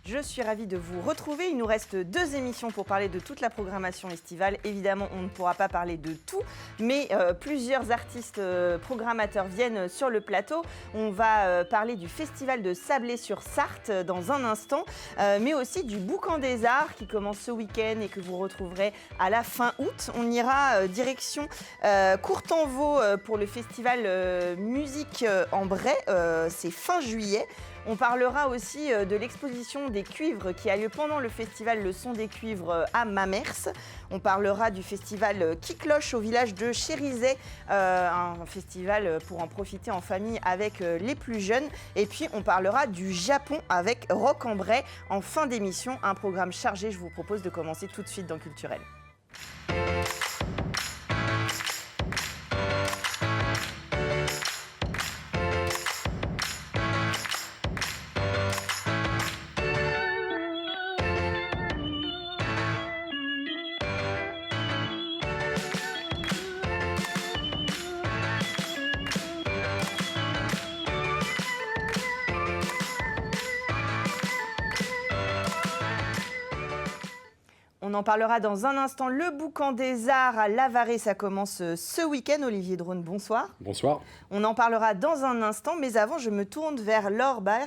Je suis ravie de vous retrouver. Il nous reste 2 émissions pour parler de toute la programmation estivale. Évidemment, on ne pourra pas parler de tout, mais plusieurs artistes programmateurs viennent sur le plateau. On va parler du Festival de Sablé-sur-Sarthe dans un instant, mais aussi du Boucan des Arts qui commence ce week-end et que vous retrouverez à la fin août. On ira direction Courtanvaux pour le festival Musique en Bray. C'est fin juillet. On parlera aussi de l'exposition des cuivres qui a lieu pendant le festival Le Son des Cuivres à Mamers. On parlera du festival Qui-Cloche au village de Chérizay, un festival pour en profiter en famille avec les plus jeunes. Et puis on parlera du Japon avec Rock en Bray en fin d'émission. Un programme chargé, je vous propose de commencer tout de suite dans Culturel. On en parlera dans un instant. Le Boucan des Arts à Lavaré, ça commence ce week-end. Olivier Drone, bonsoir. Bonsoir. On en parlera dans un instant, mais avant, je me tourne vers Laure Baer,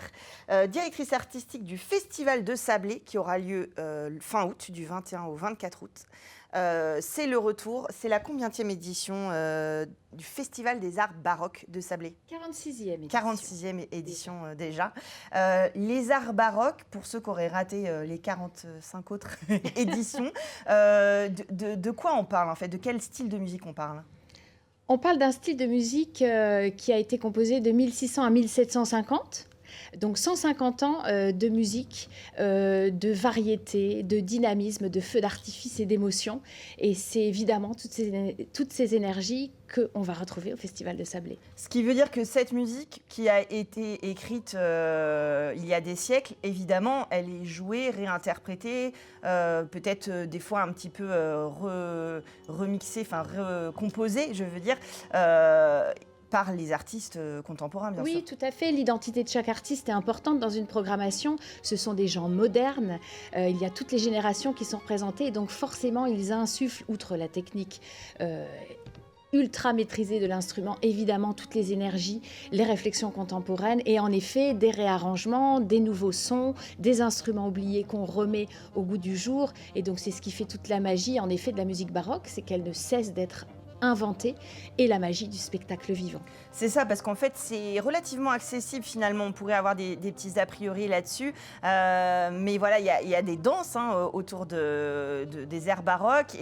directrice artistique du Festival de Sablé, qui aura lieu fin août, du 21 au 24 août. C'est le retour, c'est la combienième édition du Festival des Arts Baroques de Sablé? 46e édition. 46e édition déjà. Les arts baroques, pour ceux qui auraient raté les 45 autres éditions, de quoi on parle en fait? De quel style de musique on parle? On parle d'un style de musique qui a été composé de 1600 à 1750. Donc 150 ans de musique, de variété, de dynamisme, de feu d'artifice et d'émotion. Et c'est évidemment toutes ces énergies qu'on va retrouver au Festival de Sablé. Ce qui veut dire que cette musique qui a été écrite il y a des siècles, évidemment, elle est jouée, réinterprétée, peut-être des fois un petit peu remixée, enfin recomposée, je veux dire, par les artistes contemporains, bien sûr. Oui, tout à fait. L'identité de chaque artiste est importante dans une programmation. Ce sont des gens modernes. Il y a toutes les générations qui sont représentées. Et donc, forcément, ils insufflent, outre la technique ultra maîtrisée de l'instrument, évidemment, toutes les énergies, les réflexions contemporaines. Et en effet, des réarrangements, des nouveaux sons, des instruments oubliés qu'on remet au goût du jour. Et donc, c'est ce qui fait toute la magie, en effet, de la musique baroque. C'est qu'elle ne cesse d'être inventée, et la magie du spectacle vivant. C'est ça, parce qu'en fait, c'est relativement accessible finalement. On pourrait avoir des petits a priori là-dessus. Mais voilà, il y a des danses autour des airs baroques.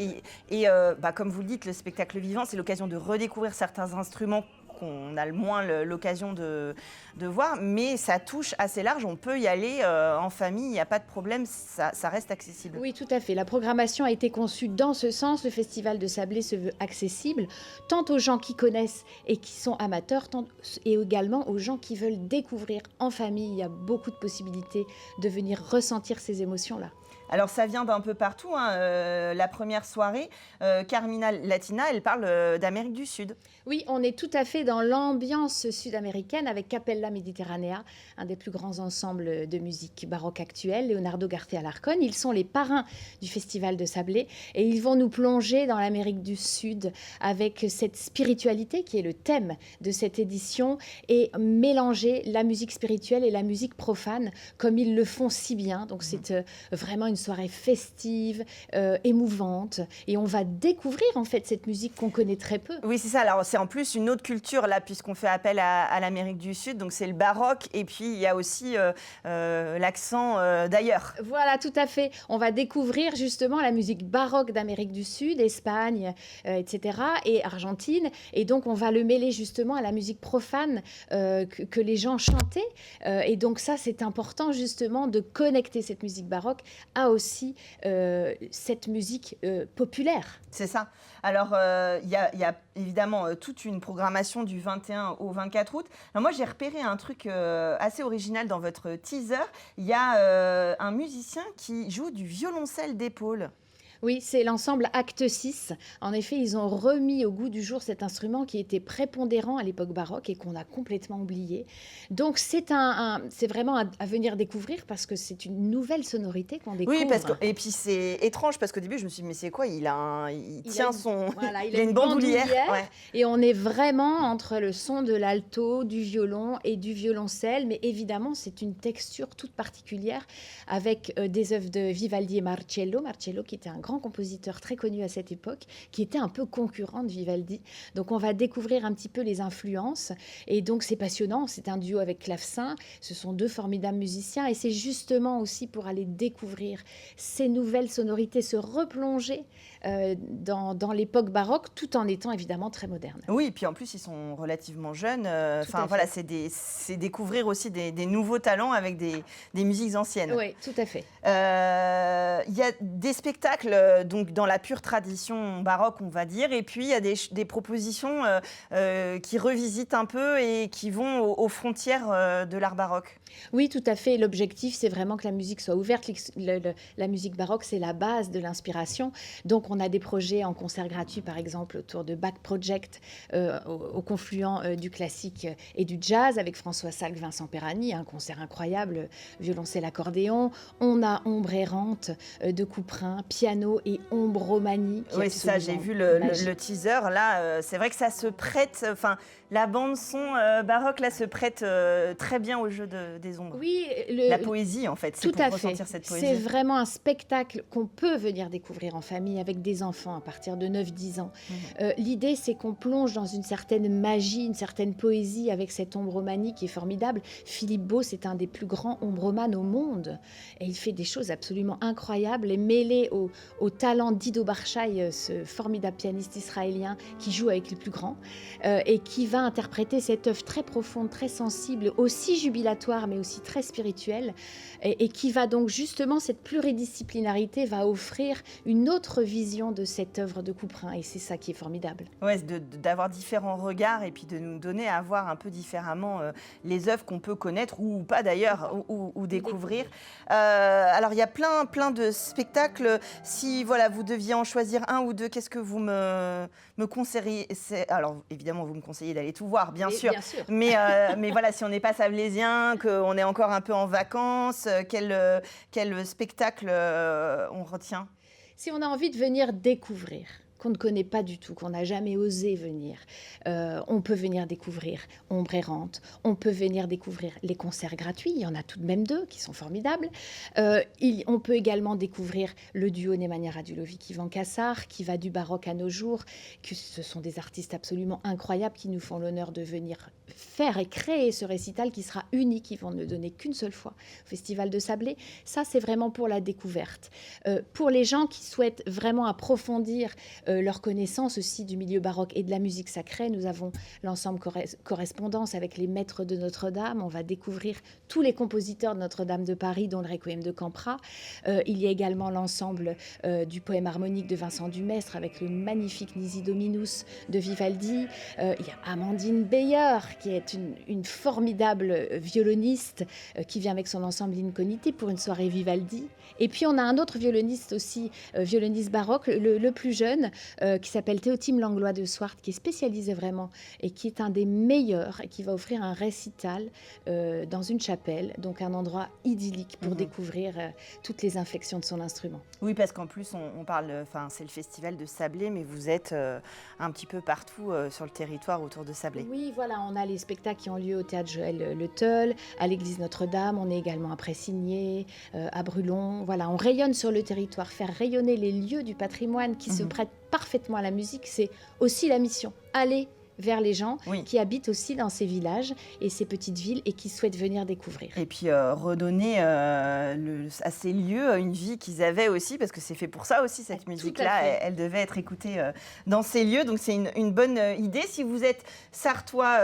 Et comme vous le dites, le spectacle vivant, c'est l'occasion de redécouvrir certains instruments qu'on a le moins l'occasion de voir, mais ça touche assez large, on peut y aller en famille, il n'y a pas de problème, ça reste accessible. Oui, tout à fait. La programmation a été conçue dans ce sens. Le Festival de Sablé se veut accessible, tant aux gens qui connaissent et qui sont amateurs, et également aux gens qui veulent découvrir en famille. Il y a beaucoup de possibilités de venir ressentir ces émotions-là. Alors ça vient d'un peu partout, la première soirée, Carmina Latina, elle parle d'Amérique du Sud. Oui, on est tout à fait dans l'ambiance sud-américaine avec Capella Mediterranea, un des plus grands ensembles de musique baroque actuelle, Leonardo García Alarcón. Ils sont les parrains du Festival de Sablé et ils vont nous plonger dans l'Amérique du Sud avec cette spiritualité qui est le thème de cette édition et mélanger la musique spirituelle et la musique profane comme ils le font si bien. Donc c'est vraiment une soirée festive, émouvante, et on va découvrir en fait cette musique qu'on connaît très peu. Oui, c'est ça. Alors c'est en plus une autre culture là, puisqu'on fait appel à l'Amérique du Sud, donc c'est le baroque, et puis il y a aussi l'accent d'ailleurs. Voilà, tout à fait. On va découvrir justement la musique baroque d'Amérique du Sud, Espagne, etc., et Argentine, et donc on va le mêler justement à la musique profane que les gens chantaient, et donc ça c'est important justement de connecter cette musique baroque à aussi cette musique populaire. C'est ça. Alors, il y a évidemment toute une programmation du 21 au 24 août. Alors, moi, j'ai repéré un truc assez original dans votre teaser. Il y a un musicien qui joue du violoncelle d'épaule. Oui, c'est l'ensemble Acte 6. En effet, ils ont remis au goût du jour cet instrument qui était prépondérant à l'époque baroque et qu'on a complètement oublié. Donc c'est vraiment à venir découvrir parce que c'est une nouvelle sonorité qu'on Oui, découvre. et puis c'est étrange parce qu'au début, je me suis dit, mais c'est quoi? Il Il a tient une, voilà, il il a a une une bandoulière. bandoulière Ouais. et on est vraiment entre le son de l'alto, du violon et du violoncelle. Mais évidemment, c'est une texture toute particulière avec des œuvres de Vivaldi et Marcello. Marcello qui était un grand compositeur très connu à cette époque, qui était un peu concurrent de Vivaldi. Donc on va découvrir un petit peu les influences. Et donc c'est passionnant, c'est un duo avec clavecin. Ce sont deux formidables musiciens et c'est justement aussi pour aller découvrir ces nouvelles sonorités, se replonger dans l'époque baroque, tout en étant évidemment très moderne. Oui, et puis en plus, ils sont relativement jeunes. Tout à Voilà, fait. c'est découvrir aussi des nouveaux talents avec des musiques anciennes. Oui, tout à fait. Il y a des spectacles donc dans la pure tradition baroque, on va dire, et puis il y a des propositions qui revisitent un peu et qui vont aux frontières de l'art baroque. Oui, tout à fait. L'objectif, c'est vraiment que la musique soit ouverte. La musique baroque, c'est la base de l'inspiration. Donc, on a des projets en concert gratuit, par exemple, autour de Bach Project, au confluent du classique et du jazz, avec François Salk, Vincent Perani, un concert incroyable, violoncelle, accordéon. On a Ombre errante de Couperin, piano et ombromanie. Oui, c'est ça, j'ai vu le teaser. Là, c'est vrai que ça se prête, la bande-son baroque, là, se prête très bien au jeu des ombres. Oui, la poésie, en fait, c'est pour ressentir cette poésie. C'est vraiment un spectacle qu'on peut venir découvrir en famille avec des enfants à partir de 9-10 ans. L'idée, c'est qu'on plonge dans une certaine magie, une certaine poésie avec cette ombromanie qui est formidable. Philippe Beau, c'est un des plus grands ombromanes au monde. Et il fait des choses absolument incroyables et mêlé au talent d'Ido Barchaï, ce formidable pianiste israélien qui joue avec les plus grands et qui va interpréter cette œuvre très profonde, très sensible, aussi jubilatoire mais aussi très spirituelle et qui va donc justement, cette pluridisciplinarité va offrir une autre vision de cette œuvre de Couperin et c'est ça qui est formidable. Ouais, d'avoir différents regards et puis de nous donner à voir un peu différemment les œuvres qu'on peut connaître ou pas d'ailleurs ou découvrir. Alors il y a plein de spectacles. Si voilà, vous deviez en choisir un ou deux, qu'est-ce que vous me conseilleriez? Alors évidemment, vous me conseillez d'aller tout voir, bien sûr. Mais voilà, si on n'est pas sablézien, qu'on est encore un peu en vacances, quel spectacle on retient? Si on a envie de venir découvrir, qu'on ne connaît pas du tout, qu'on n'a jamais osé venir. On peut venir découvrir Ombre errante, on peut venir découvrir les concerts gratuits, il y en a tout de même 2 qui sont formidables. On peut également découvrir le duo Nemanja Radulovic, Ivan Cassar, qui va du baroque à nos jours, que ce sont des artistes absolument incroyables qui nous font l'honneur de venir faire et créer ce récital qui sera unique, ils vont ne le donner qu'une seule fois au Festival de Sablé. Ça, c'est vraiment pour la découverte. Pour les gens qui souhaitent vraiment approfondir leur connaissance aussi du milieu baroque et de la musique sacrée. Nous avons l'ensemble correspondance avec les maîtres de Notre-Dame. On va découvrir tous les compositeurs de Notre-Dame de Paris, dont le Requiem de Campra. Il y a également l'ensemble du poème harmonique de Vincent Dumestre avec le magnifique Nisi Dominus de Vivaldi. Il y a Amandine Beyer, qui est une formidable violoniste qui vient avec son ensemble Incogniti pour une soirée Vivaldi. Et puis on a un autre violoniste aussi, violoniste baroque, le plus jeune, qui s'appelle Théotime Langlois de Swart, qui est spécialisé vraiment et qui est un des meilleurs et qui va offrir un récital dans une chapelle, donc un endroit idyllique pour découvrir toutes les inflexions de son instrument. Oui, parce qu'en plus, on parle, c'est le festival de Sablé, mais vous êtes un petit peu partout sur le territoire autour de Sablé. Oui, voilà, on a les spectacles qui ont lieu au théâtre Joël Le Teul, à l'église Notre-Dame, on est également à Pressigné, à Brulon. Voilà, on rayonne sur le territoire, faire rayonner les lieux du patrimoine qui se prêtent parfaitement à la musique, c'est aussi la mission. Aller vers les gens qui habitent aussi dans ces villages et ces petites villes et qui souhaitent venir découvrir. Et puis redonner à ces lieux une vie qu'ils avaient aussi, parce que c'est fait pour ça aussi, cette musique-là, elle devait être écoutée dans ces lieux, donc c'est une bonne idée. Si vous êtes sartois,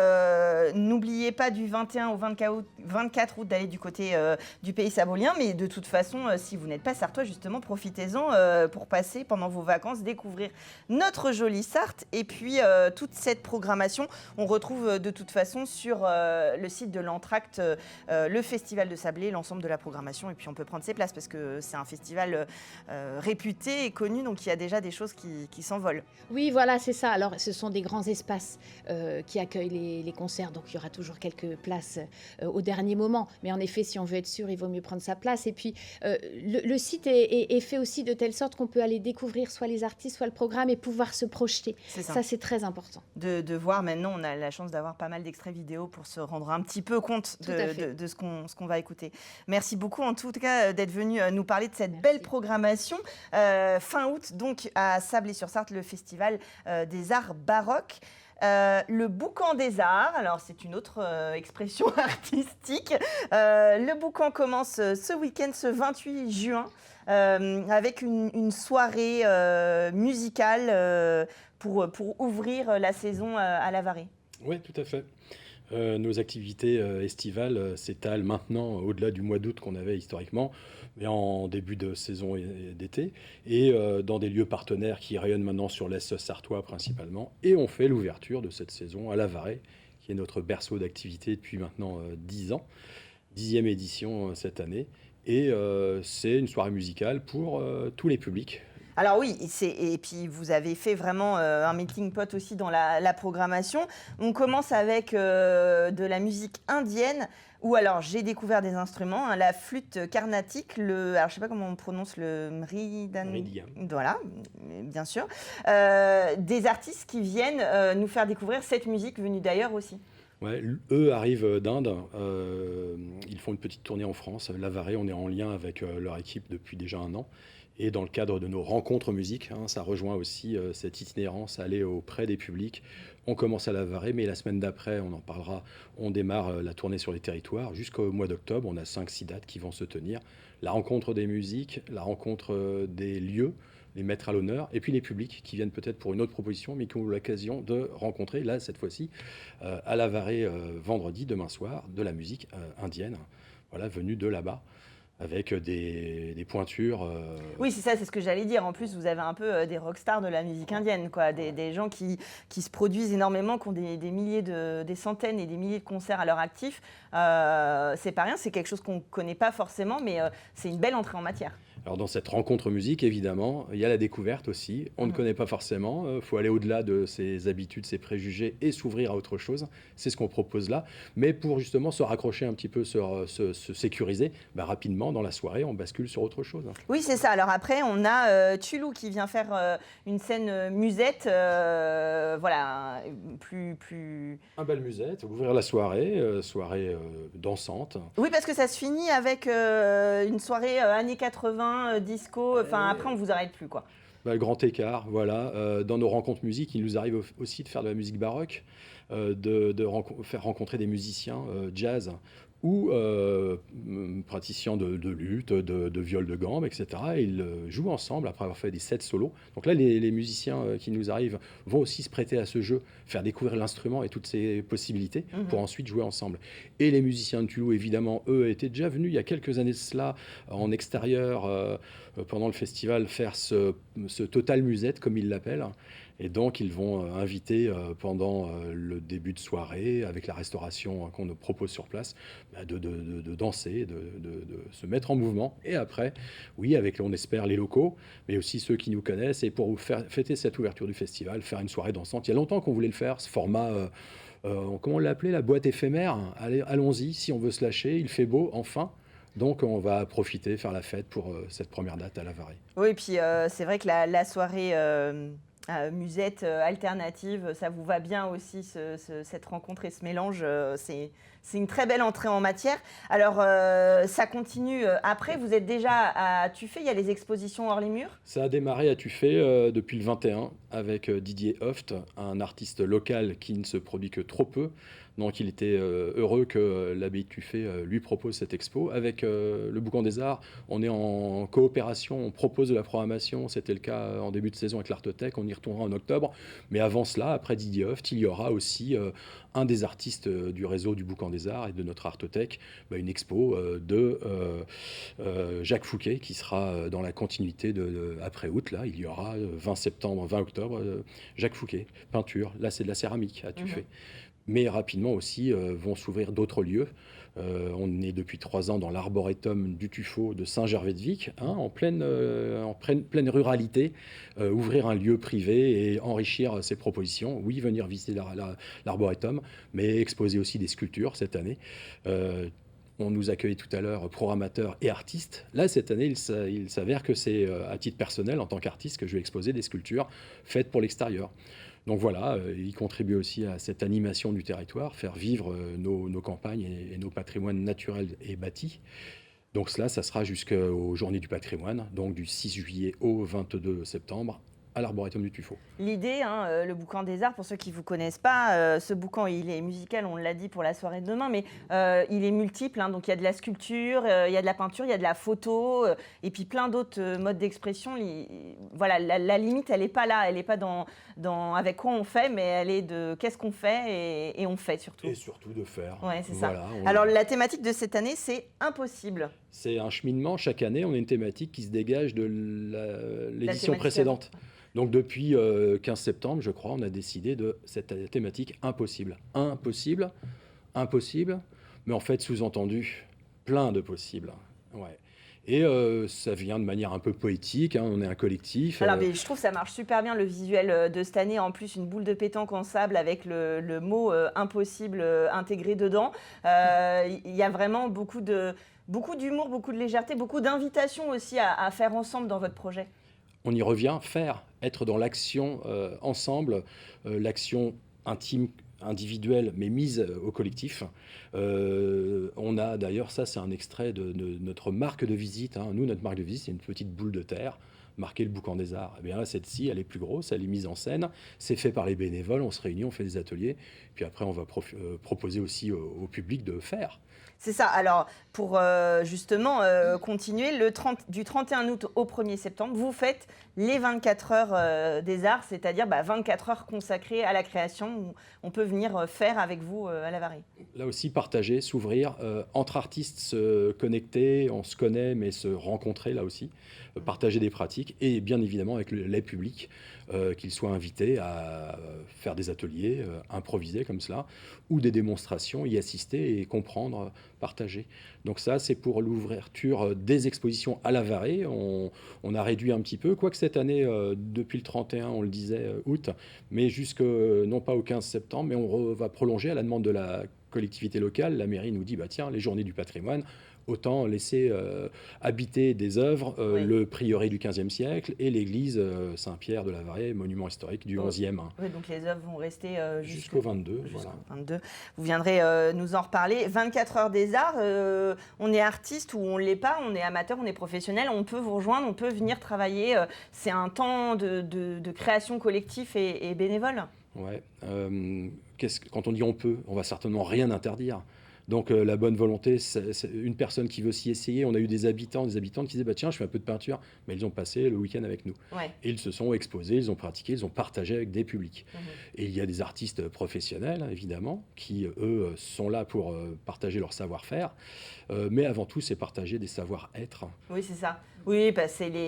n'oubliez pas du 21 au 24 août d'aller du côté du Pays sabolien, mais de toute façon, si vous n'êtes pas sartois, justement, profitez-en pour passer pendant vos vacances, découvrir notre jolie Sarthe et puis toute cette programmation programmation. On retrouve de toute façon sur le site de l'Entracte le Festival de Sablé, l'ensemble de la programmation. Et puis on peut prendre ses places parce que c'est un festival réputé et connu, donc il y a déjà des choses qui s'envolent. Oui, voilà, c'est ça. Alors, ce sont des grands espaces qui accueillent les concerts, donc il y aura toujours quelques places au dernier moment. Mais en effet, si on veut être sûr, il vaut mieux prendre sa place. Et puis, le site est fait aussi de telle sorte qu'on peut aller découvrir soit les artistes, soit le programme et pouvoir se projeter. Ça, c'est très important. De voir maintenant, on a la chance d'avoir pas mal d'extraits vidéo pour se rendre un petit peu compte de ce qu'on va écouter. Merci beaucoup en tout cas d'être venu nous parler de cette belle programmation. Fin août, donc à Sablé-sur-Sarthe, le festival des arts baroques. Le Boucan des Arts, alors c'est une autre expression artistique. Le Boucan commence ce week-end, ce 28 juin, avec une soirée musicale pour ouvrir la saison à La Varée. Oui, tout à fait. Nos activités estivales s'étalent maintenant au-delà du mois d'août qu'on avait historiquement, mais en début de saison d'été, et dans des lieux partenaires qui rayonnent maintenant sur l'Est sartois principalement. Et on fait l'ouverture de cette saison à La Varée, qui est notre berceau d'activité depuis maintenant 10 ans, 10e édition cette année. Et c'est une soirée musicale pour tous les publics. Alors oui, et puis vous avez fait vraiment un melting pot aussi dans la programmation. On commence avec de la musique indienne, où alors j'ai découvert des instruments, hein, la flûte carnatique, alors je ne sais pas comment on prononce le mridam. Voilà, bien sûr. Des artistes qui viennent nous faire découvrir cette musique venue d'ailleurs aussi. Ouais, eux arrivent d'Inde, ils font une petite tournée en France. La Varée, on est en lien avec leur équipe depuis déjà 1 an. Et dans le cadre de nos rencontres musique, ça rejoint aussi cette itinérance, aller auprès des publics. On commence à La Varée, mais la semaine d'après, on en parlera, on démarre la tournée sur les territoires. Jusqu'au mois d'octobre, on a 5-6 dates qui vont se tenir. La rencontre des musiques, la rencontre des lieux, les mettre à l'honneur, et puis les publics qui viennent peut-être pour une autre proposition, mais qui ont l'occasion de rencontrer, là, cette fois-ci, à La Varée, vendredi, demain soir, de la musique indienne, voilà, venue de là-bas, avec des pointures. Oui, c'est ça, c'est ce que j'allais dire. En plus, vous avez un peu des rockstars de la musique indienne, quoi. Des gens qui se produisent énormément, qui ont des milliers, des centaines et des milliers de concerts à leur actif. C'est pas rien, c'est quelque chose qu'on ne connaît pas forcément, mais c'est une belle entrée en matière. Alors dans cette rencontre musique, évidemment, il y a la découverte aussi. On ne connaît pas forcément, il faut aller au-delà de ses habitudes, ses préjugés et s'ouvrir à autre chose. C'est ce qu'on propose là. Mais pour justement se raccrocher un petit peu, se sécuriser, rapidement dans la soirée, on bascule sur autre chose. Oui, c'est ça. Alors après, on a Tulou qui vient faire une scène musette, voilà, plus... Un bal musette, ouvrir la soirée, soirée dansante. Oui, parce que ça se finit avec une soirée années 80, disco, enfin après on vous arrête plus quoi. Grand écart, voilà. Dans nos rencontres musique, il nous arrive aussi de faire de la musique baroque, faire rencontrer des musiciens jazz ou praticiens de lutte, de viol de gambe, etc. Et ils jouent ensemble après avoir fait des sets solos. Donc là, les musiciens qui nous arrivent vont aussi se prêter à ce jeu, faire découvrir l'instrument et toutes ses possibilités pour ensuite jouer ensemble. Et les musiciens de Tulou, évidemment, eux, étaient déjà venus il y a quelques années de cela, en extérieur, pendant le festival, faire ce total musette, comme ils l'appellent. Et donc, ils vont inviter pendant le début de soirée, avec la restauration qu'on nous propose sur place, de danser, de se mettre en mouvement. Et après, oui, avec, on espère, les locaux, mais aussi ceux qui nous connaissent. Et pour vous faire fêter cette ouverture du festival, faire une soirée dansante. Il y a longtemps qu'on voulait le faire, ce format, comment on l'a appelé, la boîte éphémère. Allez, allons-y, si on veut se lâcher, il fait beau, enfin. Donc, on va profiter, faire la fête pour cette première date à La Varée. Oui, et puis c'est vrai que la soirée... musette alternative, ça vous va bien aussi cette rencontre et ce mélange, c'est une très belle entrée en matière. Alors ça continue après, vous êtes déjà à Tuffet, il y a les expositions hors les murs. Ça a démarré à Tuffet depuis le 21 avec Didier Hoft, un artiste local qui ne se produit que trop peu. Donc il était heureux que l'abbaye de Tuffet lui propose cette expo. Avec le Boucan des Arts, on est en coopération, on propose de la programmation. C'était le cas en début de saison avec l'Artothèque. On y y retournera en octobre. Mais avant cela, après Didier Hoft, il y aura aussi un des artistes du réseau du Boucan des Arts et de notre Artothèque, une expo de Jacques Fouquet qui sera dans la continuité après août. Là, il y aura 20 septembre, 20 octobre, Jacques Fouquet, peinture. Là, c'est de la céramique à tuffer. Mais rapidement aussi vont s'ouvrir d'autres lieux. On est depuis 3 ans dans l'arboretum du Tuffeau de Saint-Gervais-de-Vic, en pleine ruralité. Ouvrir un lieu privé et enrichir ses propositions. Oui, venir visiter l'arboretum, mais exposer aussi des sculptures cette année. On nous accueille tout à l'heure, programmateurs et artistes. Là, cette année, il s'avère que c'est à titre personnel, en tant qu'artiste, que je vais exposer des sculptures faites pour l'extérieur. Donc voilà, il contribue aussi à cette animation du territoire, faire vivre nos campagnes et nos patrimoines naturels et bâtis. Donc cela, ça sera jusqu'aux Journées du patrimoine, donc du 6 juillet au 22 septembre, à l'Arboretum du Tuffeau. L'idée, le Boucan des Arts, pour ceux qui ne vous connaissent pas, ce boucan, il est musical, on l'a dit pour la soirée de demain, mais il est multiple. Donc il y a de la sculpture, il y a de la peinture, il y a de la photo, et puis plein d'autres modes d'expression. Voilà, la limite, elle n'est pas là, elle n'est pas dans avec quoi on fait, mais elle est de qu'est-ce qu'on fait et on fait surtout. Et surtout de faire. Ouais, c'est voilà, ça. Alors la thématique de cette année, c'est impossible. C'est un cheminement. Chaque année, on a une thématique qui se dégage de l'édition précédente. Donc depuis 15 septembre, je crois, on a décidé de cette thématique impossible. Impossible, impossible, mais en fait sous-entendu, plein de possibles. Ouais. Et ça vient de manière un peu poétique, on est un collectif. Alors, mais je trouve que ça marche super bien, le visuel de cette année. En plus, une boule de pétanque en sable avec le mot impossible intégré dedans. Il y a vraiment beaucoup d'humour, beaucoup de légèreté, beaucoup d'invitations aussi à faire ensemble dans votre projet. On y revient, être dans l'action ensemble, l'action intime, individuelle, mais mise au collectif. On a d'ailleurs, ça c'est un extrait de notre marque de visite. Nous, notre marque de visite, c'est une petite boule de terre marquée le Boucan des Arts. Eh bien là, celle-ci, elle est plus grosse, elle est mise en scène. C'est fait par les bénévoles, on se réunit, on fait des ateliers. Puis après, on va proposer aussi au public de faire. C'est ça. Alors, pour justement continuer, du 31 août au 1er septembre, vous faites les 24 heures des arts, c'est-à-dire 24 heures consacrées à la création, où on peut venir faire avec vous à la Varée. Là aussi, partager, s'ouvrir, entre artistes, se connecter, on se connaît, mais se rencontrer là aussi, partager des pratiques, et bien évidemment avec les publics, qu'ils soient invités à faire des ateliers, improviser comme cela, ou des démonstrations, y assister et comprendre, partager. Donc ça, c'est pour l'ouverture des expositions à la Varée. On a réduit un petit peu, quoique cette année, depuis le 31, on le disait, août, mais non pas au 15 septembre, mais on va prolonger à la demande de la collectivité locale. La mairie nous dit, tiens, les Journées du patrimoine, autant laisser habiter des œuvres, le prieuré du XVe siècle et l'église Saint-Pierre de la Varée, monument historique du XIe. Oui, donc les œuvres vont rester jusqu'au 22. Voilà. 22. Vous viendrez nous en reparler. 24 heures des arts, on est artiste ou on ne l'est pas, on est amateur, on est professionnel, on peut vous rejoindre, on peut venir travailler. C'est un temps de création collective et bénévole. Ouais. Quand on dit on peut, on va certainement rien interdire. Donc la bonne volonté, c'est une personne qui veut s'y essayer. On a eu des habitantes qui disaient tiens, je fais un peu de peinture, mais ils ont passé le week-end avec nous. Ouais. Et ils se sont exposés, ils ont pratiqué, ils ont partagé avec des publics. Et il y a des artistes professionnels, évidemment, qui, eux, sont là pour partager leur savoir-faire. Mais avant tout, c'est partager des savoir-être. Oui, c'est ça. Oui,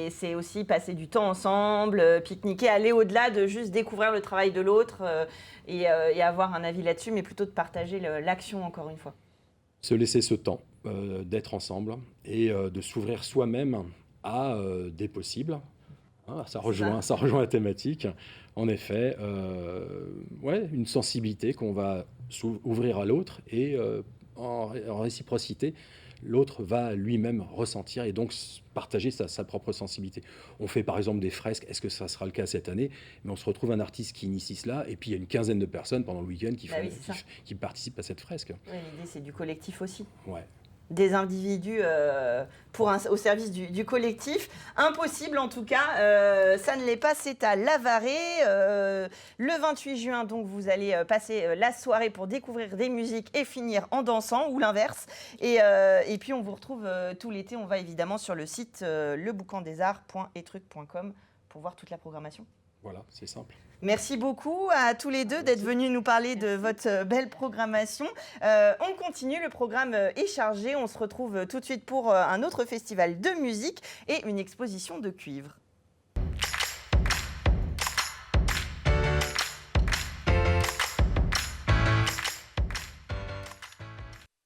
c'est aussi passer du temps ensemble, pique-niquer, aller au-delà de juste découvrir le travail de l'autre et avoir un avis là-dessus, mais plutôt de partager l'action, encore une fois. Se laisser ce temps d'être ensemble et de s'ouvrir soi-même à des possibles. Ça rejoint la thématique. En effet, une sensibilité qu'on va ouvrir à l'autre et en réciprocité, l'autre va lui-même ressentir et donc partager sa propre sensibilité. On fait par exemple des fresques, est-ce que ça sera le cas cette année? Mais on se retrouve un artiste qui initie cela et puis il y a une quinzaine de personnes pendant le week-end qui participent à cette fresque. Oui, l'idée c'est du collectif aussi. Ouais. Des individus au service du collectif. Impossible en tout cas, ça ne l'est pas, c'est à La Varée. Le 28 juin, donc vous allez passer la soirée pour découvrir des musiques et finir en dansant, ou l'inverse. Et puis on vous retrouve tout l'été, on va évidemment sur le site leboucandesarts.etruc.com pour voir toute la programmation. Voilà, c'est simple. Merci beaucoup à tous les deux d'être venus nous parler de votre belle programmation. On continue, le programme est chargé. On se retrouve tout de suite pour un autre festival de musique et une exposition de cuivre.